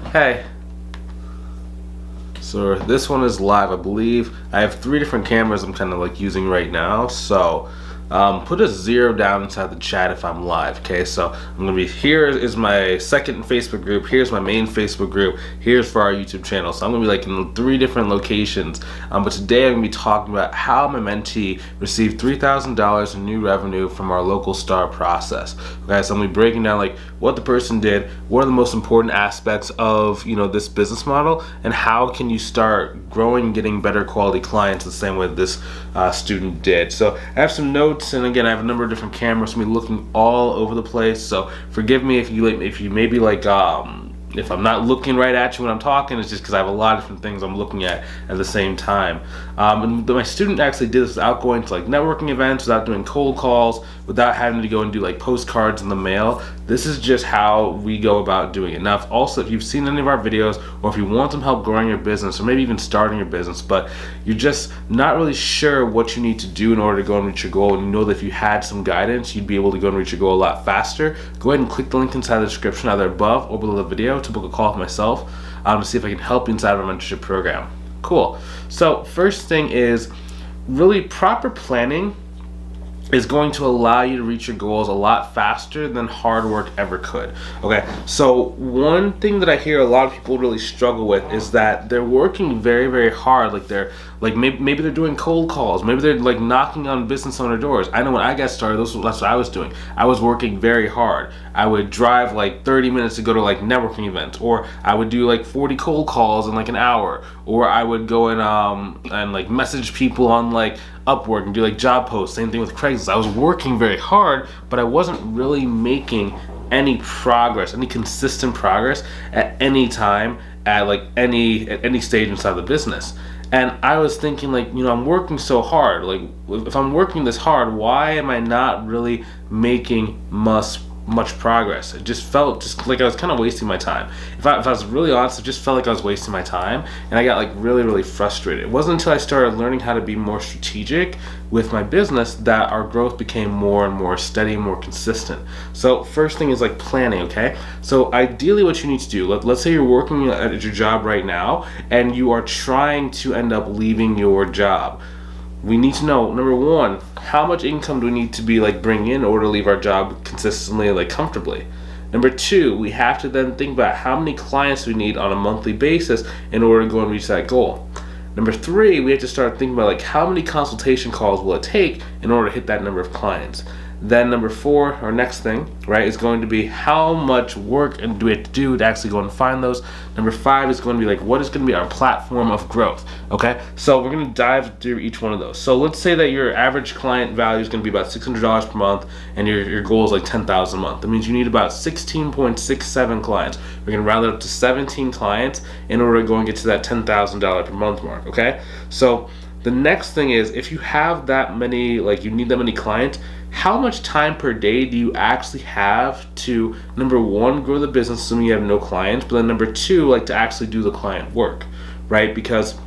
Hey. So this one is live, I believe. I have 3 different cameras I'm kind of like using right now. So put a 0 down inside the chat if I'm live. Okay, so I'm gonna be here is my second Facebook group. Here's my main Facebook group. Here's for our YouTube channel. So I'm gonna be like in 3 different locations. But today I'm gonna be talking about how my mentee received $3,000 in new revenue from our local star process. Okay, so I'm gonna be breaking down like what the person did, what are the most important aspects of this business model, and how can you start growing and getting better quality clients the same way this student did. So I have some notes, and again I have a number of different cameras. I'm gonna be looking all over the place. So forgive me if you maybe like if I'm not looking right at you when I'm talking. It's just because I have a lot of different things I'm looking at the same time. And my student actually did this without going to like networking events, without doing cold calls, without having to go and do like postcards in the mail. This is just how we go about doing it. Now, if you've seen any of our videos, or if you want some help growing your business, or maybe even starting your business, but you're just not really sure what you need to do in order to go and reach your goal, and you know that if you had some guidance, you'd be able to go and reach your goal a lot faster, go ahead and click the link inside the description either above or below the video to book a call with myself to see if I can help you inside of our mentorship program. Cool. So first thing is really proper planning is going to allow you to reach your goals a lot faster than hard work ever could. Okay, so one thing that I hear a lot of people really struggle with is that they're working very, very hard. Like they're like maybe they're doing cold calls, maybe they're like knocking on business owner doors. I know when I got started, that's what I was doing. I was working very hard. I would drive like 30 minutes to go to like networking events, or I would do like 40 cold calls in like an hour, or I would go and like message people on like Upwork and do like job posts. Same thing with Craigslist. I was working very hard, but I wasn't really making any progress, any consistent progress at any time, at any stage inside the business. And I was thinking like, I'm working so hard. Like if I'm working this hard, why am I not really making much progress? It just felt just like I was kind of wasting my time. If I was really honest, it just felt like I was wasting my time, and I got like really, really frustrated. It wasn't until I started learning how to be more strategic with my business that our growth became more and more steady and more consistent. So first thing is like planning. Okay, so ideally what you need to do, let's say you're working at your job right now and you are trying to end up leaving your job. We need to know, number one, how much income do we need to be like bringing in order to leave our job consistently, like comfortably. Number two, we have to then think about how many clients we need on a monthly basis in order to go and reach that goal. Number three, we have to start thinking about like how many consultation calls will it take in order to hit that number of clients. Then number four, our next thing, right, is going to be how much work do we have to do to actually go and find those. Number five is going to be like what is going to be our platform of growth. Okay, so we're going to dive through each one of those. So let's say that your average client value is going to be about $600 per month, and your goal is like $10,000 a month. That means you need about 16.67 clients. We're going to round it up to 17 clients in order to go and get to that $10,000 per month mark. Okay, so the next thing is, if you have that many, like you need that many clients, how much time per day do you actually have to, number one, grow the business assuming you have no clients, but then number two, like to actually do the client work, right? Because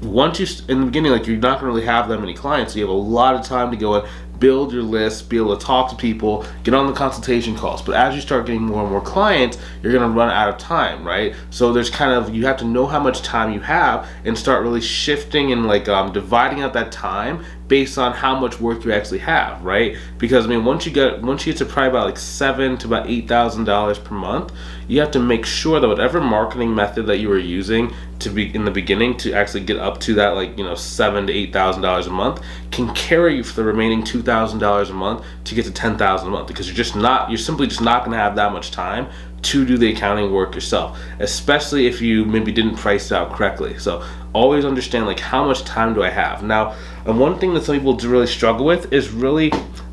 once in the beginning, like you're not going to really have that many clients, so you have a lot of time to go and build your list, be able to talk to people, get on the consultation calls. But as you start getting more and more clients, you're going to run out of time, right? So there's you have to know how much time you have and start really shifting and like dividing out that time based on how much work you actually have, right? Because I mean, once you get to probably about like $7,000 to about $8,000 per month, you have to make sure that whatever marketing method that you were using to be in the beginning to actually get up to that like $7,000 to $8,000 a month can carry you for the remaining $2,000 a month to get to $10,000 a month, because you're simply just not going to have that much time to do the accounting work yourself, especially if you maybe didn't price it out correctly. So always understand like how much time do I have. Now, and one thing that some people do really struggle with is really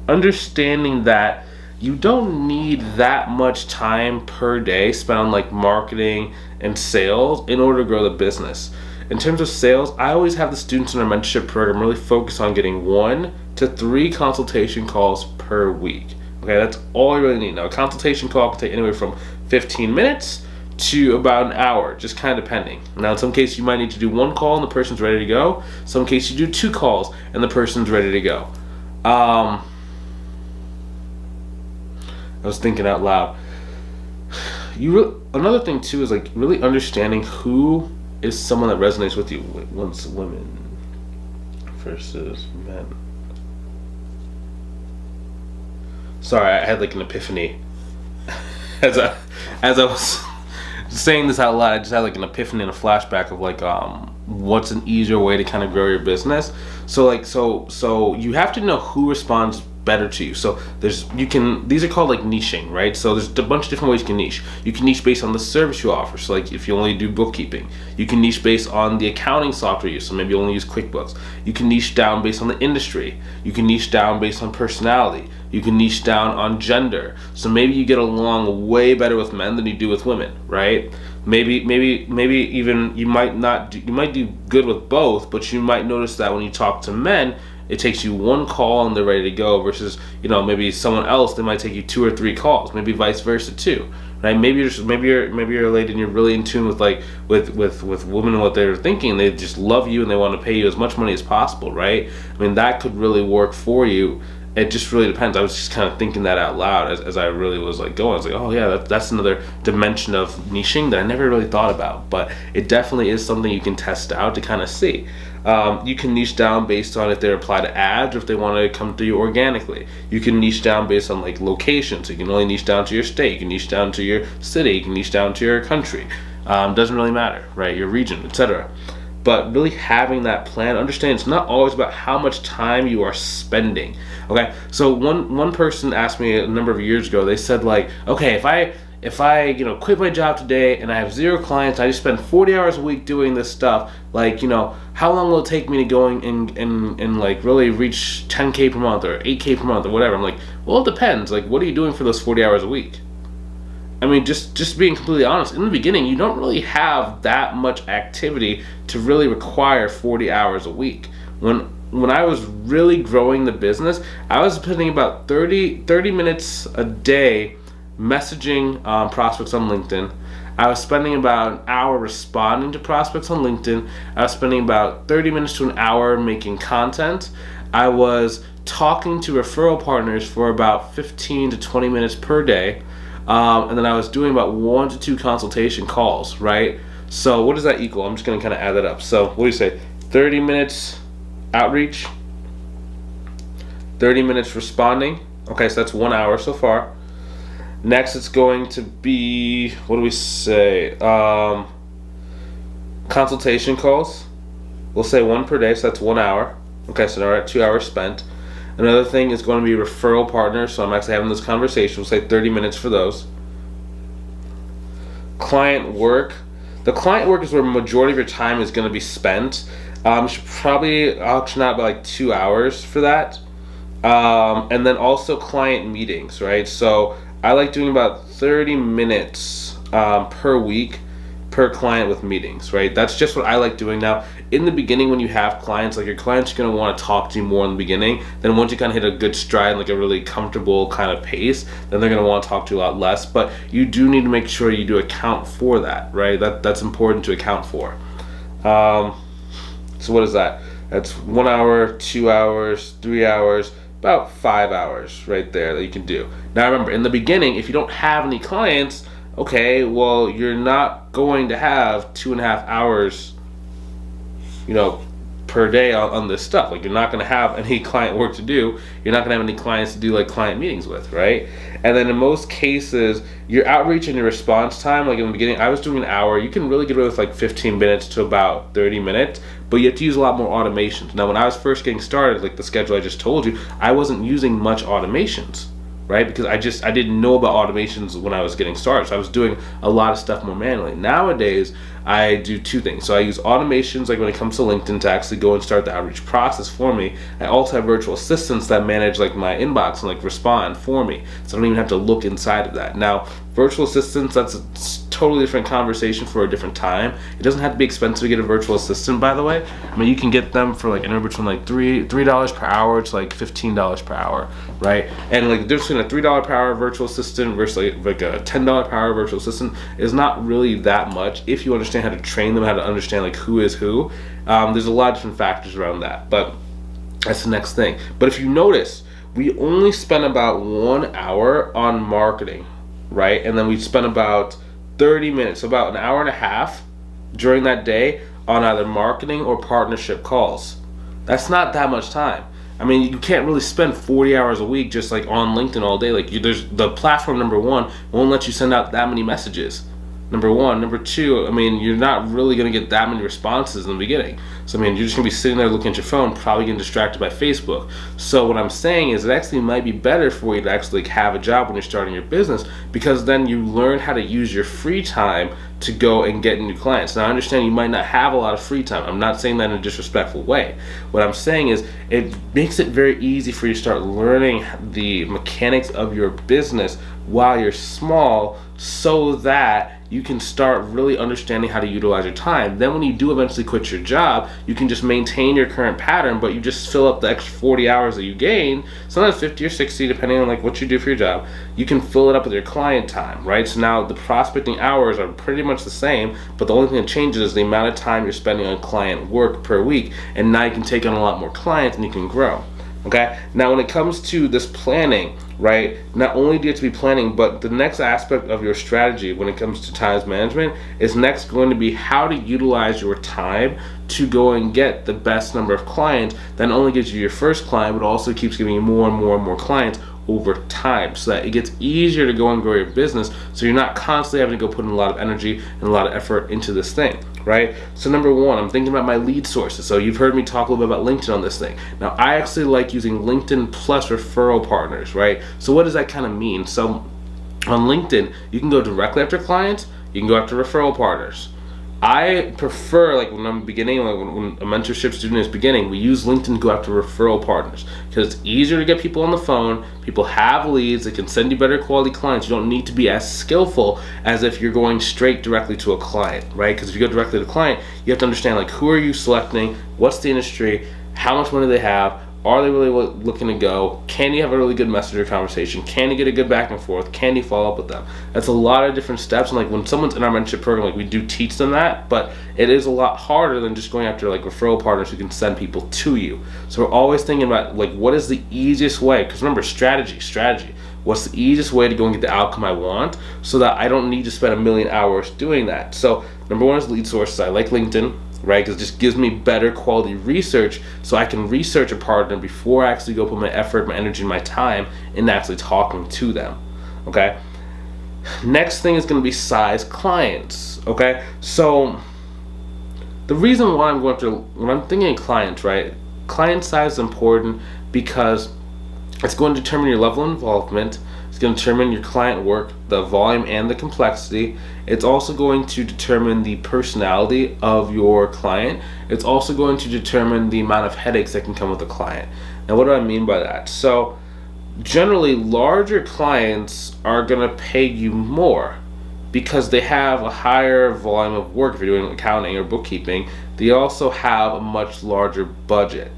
understanding that you don't need that much time per day spent on like marketing and sales in order to grow the business. In terms of sales, I always have the students in our mentorship program really focus on getting 1 to 3 consultation calls per week. Okay, that's all you really need. Now, a consultation call can take anywhere from 15 minutes to about an hour, just kind of depending. Now, in some cases, you might need to do 1 call and the person's ready to go. Some cases, you do 2 calls and the person's ready to go. I was thinking out loud. another thing too is like really understanding who is someone that resonates with you. Once women versus men. Sorry, I had like an epiphany as I was saying this out loud. I just had like an epiphany and a flashback of like what's an easier way to kind of grow your business. So you have to know who responds better to you. So these are called like niching, right? So there's a bunch of different ways you can niche. You can niche based on the service you offer. So like if you only do bookkeeping, you can niche based on the accounting software you use. So maybe you only use QuickBooks. You can niche down based on the industry. You can niche down based on personality. You can niche down on gender. So maybe you get along way better with men than you do with women, right? Maybe even you might do good with both, but you might notice that when you talk to men, it takes you one call and they're ready to go, versus maybe someone else, they might take you 2 or 3 calls, maybe vice versa too, right? Maybe you're a lady and you're really in tune with with women and what they're thinking. They just love you and they want to pay you as much money as possible, right? I mean, that could really work for you. It just really depends. I was just kind of thinking that out loud as I really was like going. I was like, oh yeah, that's another dimension of niching that I never really thought about. But it definitely is something you can test out to kind of see. You can niche down based on if they apply to ads or if they want to come to you organically. You can niche down based on like location. So you can only niche down to your state. You can niche down to your city. You can niche down to your country. Doesn't really matter, right? Your region, etc. But really having that plan, understand it's not always about how much time you are spending. Okay, so one person asked me a number of years ago. They said like, okay, if I quit my job today and I have 0 clients, I just spend 40 hours a week doing this stuff. Like how long will it take me to go and like really reach 10K per month or 8K per month or whatever? I'm like, well, it depends. Like, what are you doing for those 40 hours a week? I mean, just being completely honest, in the beginning, you don't really have that much activity to really require 40 hours a week. When I was really growing the business, I was spending about 30 minutes a day messaging prospects on LinkedIn. I was spending about an hour responding to prospects on LinkedIn. I was spending about 30 minutes to an hour making content. I was talking to referral partners for about 15 to 20 minutes per day. And then I was doing about 1 to 2 consultation calls, right? So what does that equal? I'm just going to kind of add that up. So what do you say? 30 minutes outreach, 30 minutes responding. Okay, so that's 1 hour so far. Next, it's going to be, what do we say? Consultation calls. We'll say 1 per day, so that's 1 hour. Okay, so now we're at 2 hours spent. Another thing is going to be referral partners, so I'm actually having this conversation. We'll say 30 minutes for those. Client work. The client work is where the majority of your time is going to be spent. You should probably auction out by like 2 hours for that. And then also client meetings, right? So I like doing about 30 minutes per week per client with meetings, right? That's just what I like doing. Now, in the beginning, when you have clients, like your clients are going to want to talk to you more in the beginning. Then once you kind of hit a good stride, like a really comfortable kind of pace, then they're going to want to talk to you a lot less. But you do need to make sure you do account for that, right? That's important to account for. So what is that? That's 1 hour, 2 hours, 3 hours, about 5 hours right there that you can do. Now remember, in the beginning, if you don't have any clients, okay, well, you're not going to have 2.5 hours, per day on this stuff. Like, you're not going to have any client work to do. You're not going to have any clients to do like client meetings with, right? And then in most cases, your outreach and your response time, like in the beginning, I was doing an hour. You can really get away with like 15 minutes to about 30 minutes, but you have to use a lot more automations. Now, when I was first getting started, like the schedule I just told you, I wasn't using much automations, right? Because I didn't know about automations when I was getting started. So I was doing a lot of stuff more manually. Nowadays, I do 2 things. So I use automations, like when it comes to LinkedIn, to actually go and start the outreach process for me. I also have virtual assistants that manage like my inbox and like respond for me. So I don't even have to look inside of that. Now, virtual assistants, that's a totally different conversation for a different time. It doesn't have to be expensive to get a virtual assistant, by the way. I mean, you can get them for like anywhere between like $3 per hour to like $15 per hour, right? And like the difference between a $3 per hour virtual assistant versus like a $10 per hour virtual assistant is not really that much if you understand how to train them, how to understand like who is who. There's a lot of different factors around that, but that's the next thing. But if you notice, we only spend about 1 hour on marketing, right? And then we spend about 30 minutes, about an hour and a half during that day on either marketing or partnership calls. That's not that much time. I mean, you can't really spend 40 hours a week just like on LinkedIn all day. Like, there's the platform, number one, won't let you send out that many messages. Number one. Number two, I mean, you're not really going to get that many responses in the beginning. So, I mean, you're just going to be sitting there looking at your phone, probably getting distracted by Facebook. So what I'm saying is it actually might be better for you to actually have a job when you're starting your business, because then you learn how to use your free time to go and get new clients. Now, I understand you might not have a lot of free time. I'm not saying that in a disrespectful way. What I'm saying is it makes it very easy for you to start learning the mechanics of your business while you're small, so that you can start really understanding how to utilize your time. Then when you do eventually quit your job, you can just maintain your current pattern, but you just fill up the extra 40 hours that you gain, sometimes 50 or 60, depending on like what you do for your job. You can fill it up with your client time, right? So now the prospecting hours are pretty much the same, but the only thing that changes is the amount of time you're spending on client work per week, and now you can take on a lot more clients and you can grow. Okay, now when it comes to this planning, right, not only do you have to be planning, but the next aspect of your strategy when it comes to time management is next going to be how to utilize your time to go and get the best number of clients. That not only gives you your first client, but also keeps giving you more and more and more clients over time, so that it gets easier to go and grow your business, so you're not constantly having to go put in a lot of energy and a lot of effort into this thing, right? So number one, I'm thinking about my lead sources. So you've heard me talk a little bit about LinkedIn on this thing. Now, I actually like using LinkedIn plus referral partners, right? So what does that kind of mean? So on LinkedIn, you can go directly after clients, you can go after referral partners. I prefer, like when I'm beginning, like when a mentorship student is beginning, we use LinkedIn to go after referral partners, because it's easier to get people on the phone. People have leads. They can send you better quality clients. You don't need to be as skillful as if you're going straight directly to a client, right? Because if you go directly to the client, you have to understand, like, who are you selecting? What's the industry? How much money they have? Are they really looking to go? Can you have a really good messenger conversation? Can you get a good back and forth? Can you follow up with them? That's a lot of different steps. And like when someone's in our mentorship program, like we do teach them that, but it is a lot harder than just going after like referral partners who can send people to you. So we're always thinking about like, what is the easiest way? Because remember, strategy. What's the easiest way to go and get the outcome I want, so that I don't need to spend 1,000,000 hours doing that? So number one is lead sources. I like LinkedIn, right? Because it just gives me better quality research, so I can research a partner before I actually go put my effort, my energy, and my time in actually talking to them. Okay. Next thing is going to be size clients. Okay. So the reason why I'm going to, when I'm thinking of clients, right? Client size is important because it's going to determine your level of involvement. It's going to determine your client work, the volume and the complexity. It's also going to determine the personality of your client. It's also going to determine the amount of headaches that can come with a client. Now, what do I mean by that? So generally, larger clients are going to pay you more because they have a higher volume of work. If you're doing accounting or bookkeeping, they also have a much larger budget.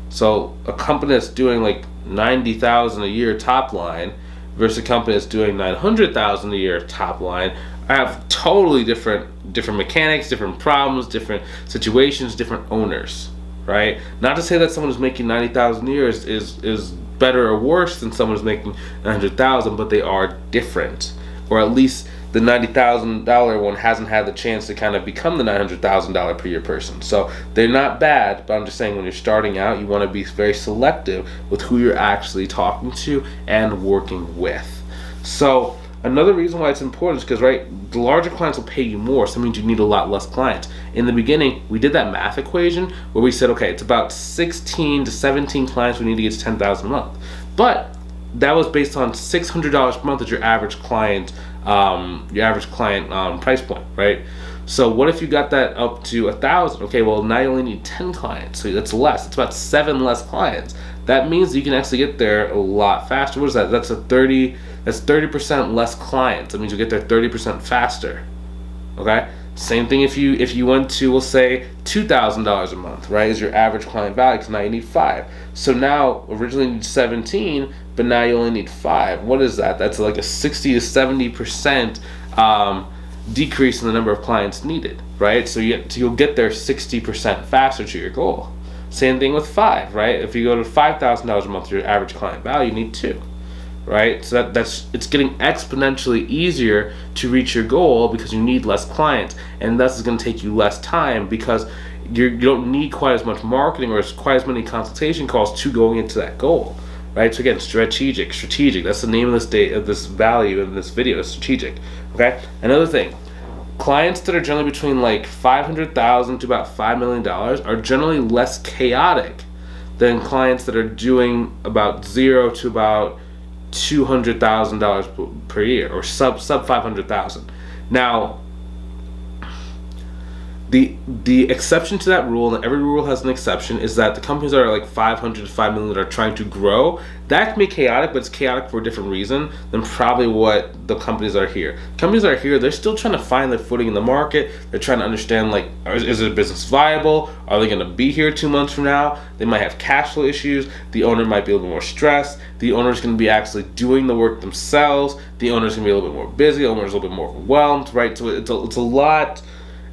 So a company that's doing like $90,000 a year top line versus a company that's doing $900,000 a year top line have totally different mechanics, different problems, different situations, different owners, right? Not to say that someone who's making $90,000 a year is better or worse than someone who's making $900,000, but they are different, or at least the $90,000 one hasn't had the chance to kind of become the $900,000 per year person. So they're not bad, but I'm just saying when you're starting out, you want to be very selective with who you're actually talking to and working with. So another reason why it's important is because, right, the larger clients will pay you more, so that means you need a lot less clients. In the beginning, we did that math equation where we said, okay, it's about 16 to 17 clients we need to get to 10,000 a month. But that was based on $600 per month as your average client price point, right? So what if you got that up to 1,000? Okay, well now you only need 10 clients, so that's less. It's about 7 less clients. That means you can actually get there a lot faster. What is that? That's 30% less clients. That means you get there 30% faster. Okay. Same thing if you went to, we'll say, $2,000 a month, right, is your average client value, because now you need 5. So now originally you need 17, but now you only need 5. What is that? That's like a 60 to 70% decrease in the number of clients needed, right? So you'll get there 60% faster to your goal. Same thing with 5, right? If you go to $5,000 a month, your average client value, you need 2. right? So it's getting exponentially easier to reach your goal because you need less clients, and thus it's going to take you less time because you don't need quite as much marketing or quite as many consultation calls to going into that goal, right? So again, strategic. That's the name of this value in this video. Is strategic. Okay. Another thing, clients that are generally between like $500,000 to about $5 million are generally less chaotic than clients that are doing about $0 to about $200,000 per year, or sub 500,000. Now, the exception to that rule, and every rule has an exception, is that the companies that are like 500 to 5 million that are trying to grow, that can be chaotic, but it's chaotic for a different reason than probably what the companies are here. Companies that are here, they're still trying to find their footing in the market. They're trying to understand, like, is their business viable? Are they going to be here 2 months from now? They might have cash flow issues. The owner might be a little bit more stressed. The owner's going to be actually doing the work themselves. The owner's going to be a little bit more busy. The owner's a little bit more overwhelmed, right? So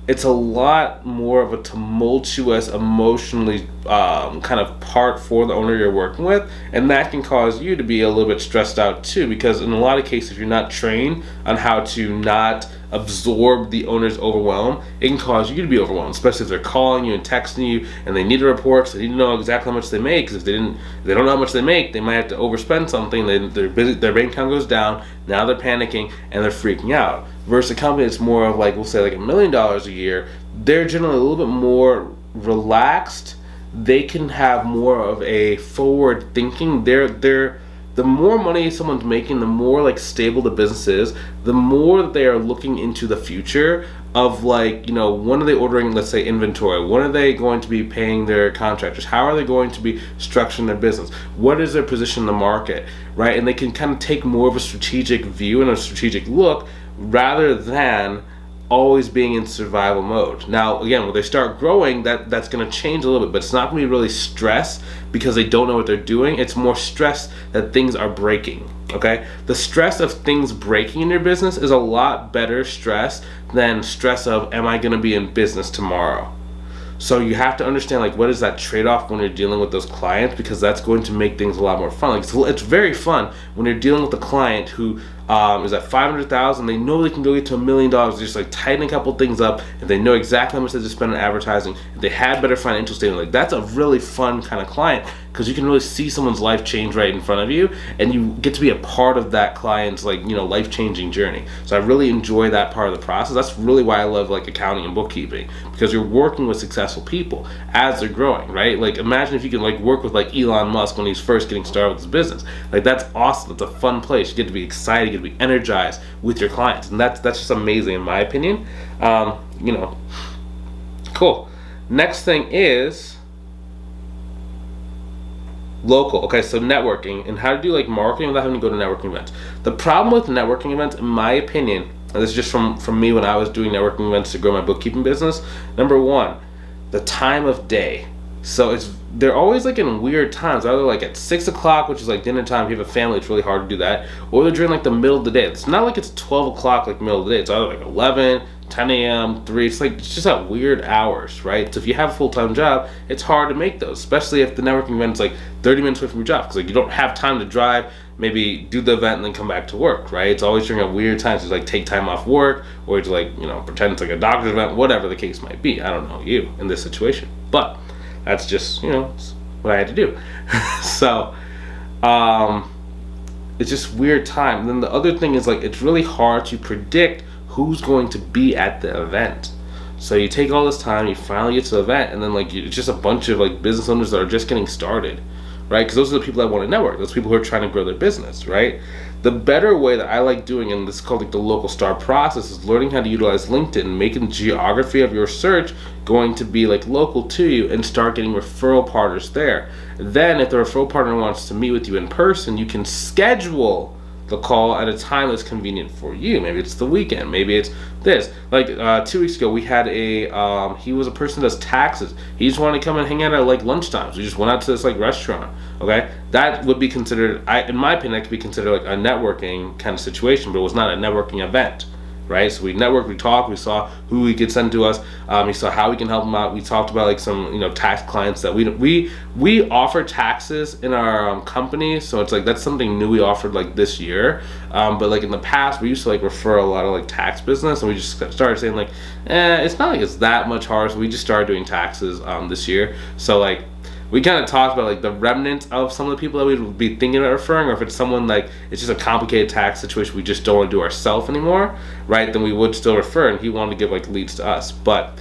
it's a lot more of a tumultuous, emotionally kind of part for the owner you're working with, and that can cause you to be a little bit stressed out too, because in a lot of cases, if you're not trained on how to not absorb the owner's overwhelm, it can cause you to be overwhelmed, especially if they're calling you and texting you and they need a report, so they need to know exactly how much they make, because if they don't know how much they make, they might have to overspend something. They're busy, their bank account goes down, now they're panicking and they're freaking out. Versus a company that's more of like, we'll say like $1 million a year, they're generally a little bit more relaxed. They can have more of a forward thinking. The more money someone's making, the more like stable the business is, the more that they are looking into the future of, like, you know, when are they ordering, let's say, inventory? When are they going to be paying their contractors? How are they going to be structuring their business? What is their position in the market, right? And they can kind of take more of a strategic view and a strategic look rather than always being in survival mode. Now, again, when they start growing, that's going to change a little bit, but it's not going to be really stress because they don't know what they're doing. It's more stress that things are breaking, okay? The stress of things breaking in your business is a lot better stress than stress of, am I going to be in business tomorrow? So you have to understand, like, what is that trade-off when you're dealing with those clients, because that's going to make things a lot more fun. Like, so it's very fun when you're dealing with a client who is at 500,000. They know they can go get to $1 million. Just like tighten a couple things up, and they know exactly how much they just spend on advertising. If they had better financial statement, like, that's a really fun kind of client, because you can really see someone's life change right in front of you, and you get to be a part of that client's, like, you know, life-changing journey. So I really enjoy that part of the process. That's really why I love, like, accounting and bookkeeping, because you're working with successful people as they're growing, right? Like, imagine if you could, like, work with, like, Elon Musk when he's first getting started with his business. Like, that's awesome. It's a fun place. You get to be excited, you get to be energized with your clients, and that's just amazing in my opinion. You know, cool. Next thing is local. Okay, so networking and how to do, like, marketing without having to go to networking events. The problem with networking events, in my opinion, and this is just from me when I was doing networking events to grow my bookkeeping business, number one, the time of day. So they're always like in weird times, either like at 6 o'clock, which is like dinner time. If you have a family, it's really hard to do that, or they're during like the middle of the day. It's not like it's 12 o'clock like middle of the day. It's either like 11, 10 a.m., 3. It's just at weird hours, right? So if you have a full-time job, it's hard to make those, especially if the networking event's like 30 minutes away from your job, because like you don't have time to drive, maybe do the event and then come back to work, right? It's always during a weird time. So it's like take time off work, or it's like, you know, pretend it's like a doctor's event, whatever the case might be. I don't know you in this situation, but that's just, you know, it's what I had to do. So it's just weird time. And then the other thing is, like, it's really hard to predict who's going to be at the event. So you take all this time, you finally get to the event, and then like it's just a bunch of like business owners that are just getting started, right? Because those are the people that want to network. Those people who are trying to grow their business, right? The better way that I like doing, and this is called like the local star process, is learning how to utilize LinkedIn, making the geography of your search going to be like local to you, and start getting referral partners there. Then if the referral partner wants to meet with you in person, you can schedule the call at a time that's convenient for you. Maybe it's the weekend, maybe it's this. Like 2 weeks ago, we had he was a person that does taxes. He just wanted to come and hang out at like lunchtime. So we just went out to this like restaurant. Okay, that would be considered, in my opinion, that could be considered like a networking kind of situation, but it was not a networking event. right? So we networked, we talked, we saw who we could send to us, we saw how we can help them out. We talked about like some, you know, tax clients that we offer taxes in our company, so it's like that's something new we offered like this year. But like in the past, we used to like refer a lot of like tax business, and we just started saying like, it's not like it's that much hard. So we just started doing taxes this year. So like, we kind of talked about like the remnants of some of the people that we would be thinking about referring, or if it's someone like it's just a complicated tax situation we just don't want to do ourselves anymore, right? Then we would still refer, and he wanted to give like leads to us. But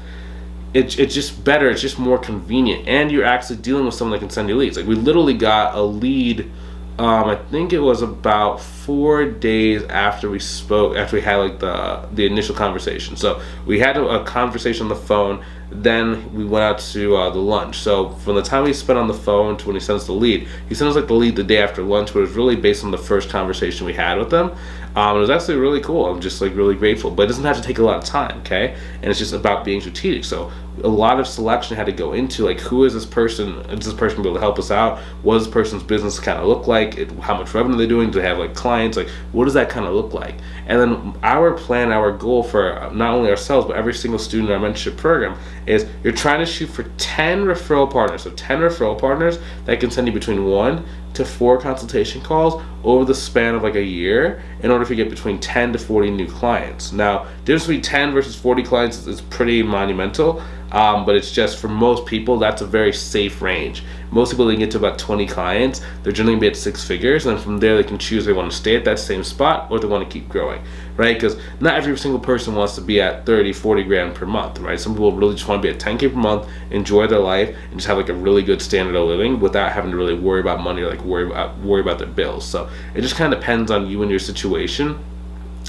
it's just better, it's just more convenient, and you're actually dealing with someone that can send you leads. Like we literally got a lead, I think it was about 4 days after we spoke, after we had like the initial conversation. So we had a conversation on the phone, then we went out to the lunch. So from the time we spent on the phone to when he sent us the lead, he sent us like the lead the day after lunch, but it was really based on the first conversation we had with them. It was actually really cool. I'm just like really grateful, but it doesn't have to take a lot of time, okay? And it's just about being strategic. So a lot of selection had to go into like, who is this person? Is this person able to help us out? What does this person's business kind of look like? How much revenue they're doing? Do they have like clients? Like, what does that kind of look like? And then our plan, our goal for not only ourselves but every single student in our mentorship program is you're trying to shoot for 10 referral partners. So 10 referral partners that can send you between 1 to 4 consultation calls over the span of like a year in order to get between 10 to 40 new clients. Now, difference between 10 versus 40 clients is pretty monumental, but it's just for most people that's a very safe range. Most people, they get to about 20 clients, they're generally gonna be at 6 figures, and then from there they can choose if they want to stay at that same spot or they want to keep growing, right? Because not every single person wants to be at 30, 40 grand per month, right? Some people really just want to be at 10K per month, enjoy their life, and just have like a really good standard of living without having to really worry about money or like worry about their bills. So it just kind of depends on you and your situation.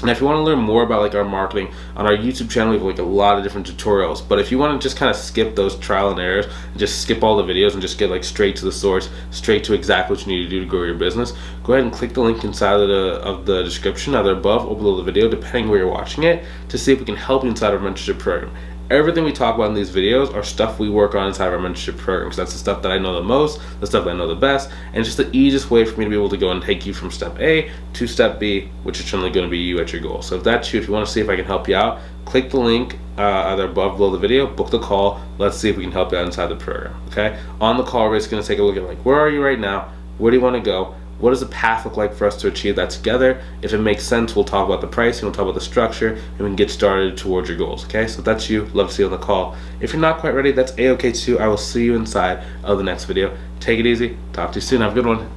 And if you want to learn more about like our marketing, on our YouTube channel we have like a lot of different tutorials. But if you want to just kind of skip those trial and errors and just skip all the videos and just get like straight to the source, straight to exactly what you need to do to grow your business, go ahead and click the link inside of the description, either above or below the video, depending where you're watching it, to see if we can help you inside our mentorship program. Everything we talk about in these videos are stuff we work on inside of our mentorship program, because that's the stuff that I know the most, the stuff that I know the best, and it's just the easiest way for me to be able to go and take you from step A to step B, which is generally going to be you at your goal. So if that's you, if you want to see if I can help you out, click the link either above or below the video, book the call, let's see if we can help you out inside the program, okay? On the call, we're just going to take a look at like, where are you right now, where do you want to go, what does the path look like for us to achieve that together? If it makes sense, we'll talk about the pricing, we'll talk about the structure, and we can get started towards your goals, okay? So if that's you, love to see you on the call. If you're not quite ready, that's A-okay too. I will see you inside of the next video. Take it easy. Talk to you soon. Have a good one.